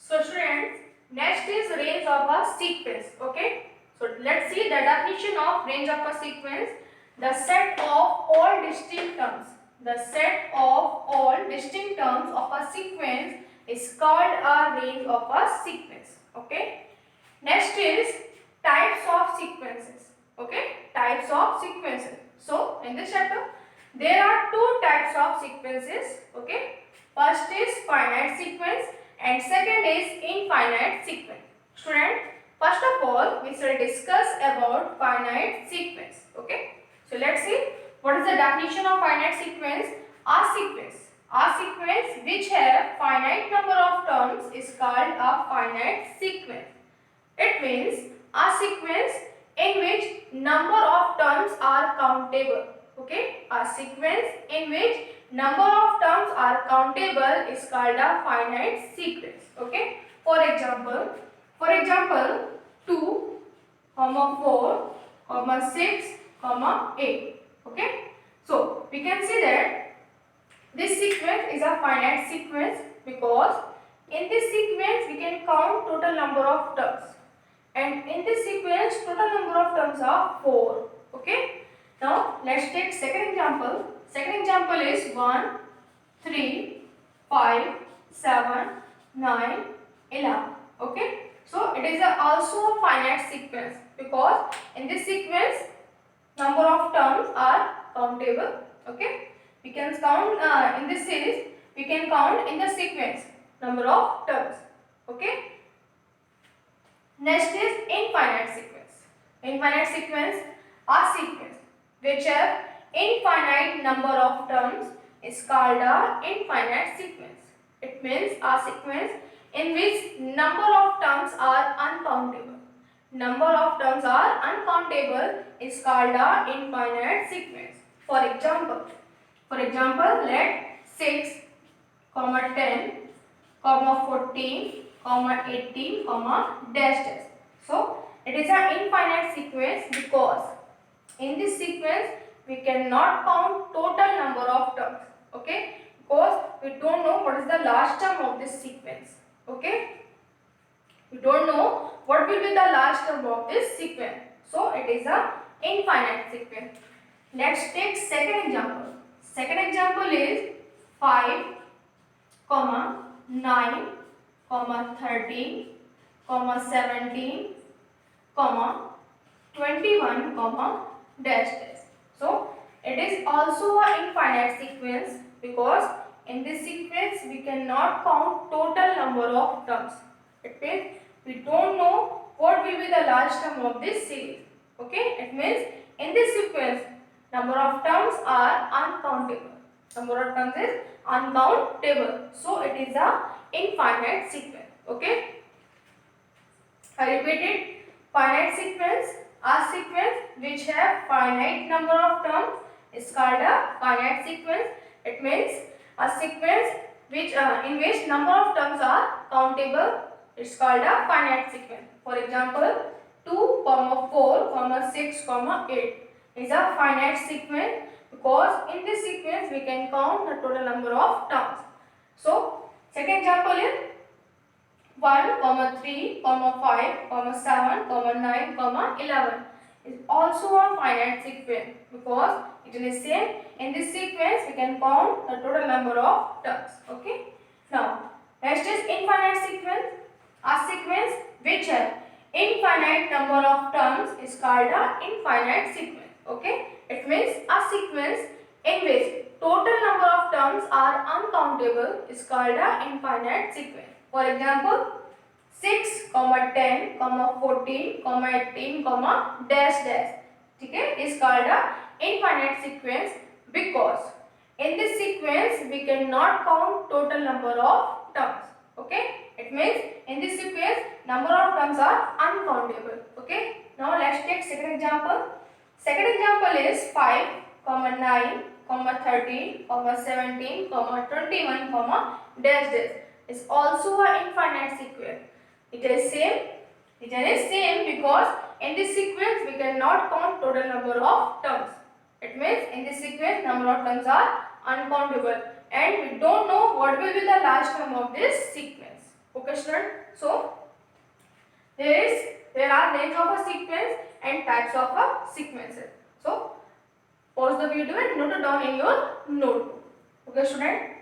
So students, next is range of a sequence. Okay. So let's see the definition of range of a sequence. The set of all distinct terms. The set of all distinct terms of a sequence is called a range of a sequence. Okay. Next is types of sequences. Okay. Types of sequences. So in this chapter, there are two types of sequences. Okay. First is finite sequence and second is infinite sequence. Student, first of all, we shall discuss about finite sequence. Okay. So let's see what is the definition of finite sequence. A sequence which have finite number of terms is called a finite sequence. It means a sequence in which number of terms are countable. Okay, a sequence in which number of terms are countable is called a finite sequence. Okay, for example 2, 4, 6, 8. Okay, so we can see that this sequence is a finite sequence because in this sequence we can count total number of terms. And in this sequence, total number of terms are 4. Okay. Now, let's take second example. Second example is 1, 3, 5, 7, 9, 11. Okay. So, it is also a finite sequence because in this sequence, number of terms are countable. Okay. We can count in this series, we can count in the sequence number of terms. Okay. Next is infinite sequence. Infinite sequence, a sequence which have infinite number of terms is called a infinite sequence. It means a sequence in which number of terms are uncountable. Number of terms are uncountable is called a infinite sequence. For example, let 6, 10, 14, 18, dash dash. So it is an infinite sequence because in this sequence we cannot count total number of terms. Okay, because we don't know what is the last term of this sequence. Okay, we don't know what will be the last term of this sequence. So it is a infinite sequence. Let's take second example. Second example is 5, 9, 13, 17, 21, dash dash. So it is also an infinite sequence because in this sequence we cannot count total number of terms. It means we don't know what will be the last term of this series. Okay, it means in this sequence number of terms are uncountable. Number of terms is uncountable. So it is a infinite sequence. Okay, I repeat it. Finite sequence, a sequence which have finite number of terms is called a finite sequence. It means a sequence which in which number of terms are countable. It's called a finite sequence. For example, 2, 4, 6, 8 is a finite sequence because in this sequence we can count the total number of terms. So, second example is 1, 3, 5, 7, 9, 11 is also a finite sequence because it is same. In this sequence we can count the total number of terms. Okay. Now, next is infinite sequence. A sequence which has infinite number of terms is called a infinite sequence. Okay. It means a sequence in which total number of terms are uncountable is called a infinite sequence. For example, 6, 10, 14, 18, dash dash. Okay, is called a infinite sequence because in this sequence we cannot count total number of terms. Okay, it means in this sequence number of terms are uncountable. Okay, now let's take second example. Second example is 5, 9, 13, 17, 21, dash dash is also an infinite sequence. It is same because in this sequence we cannot count total number of terms. It means in this sequence number of terms are uncountable and we don't know what will be the last term of this sequence. Okay student, so there are names of a sequence and types of a sequences. So pause the video and note it down in your notebook. Okay student.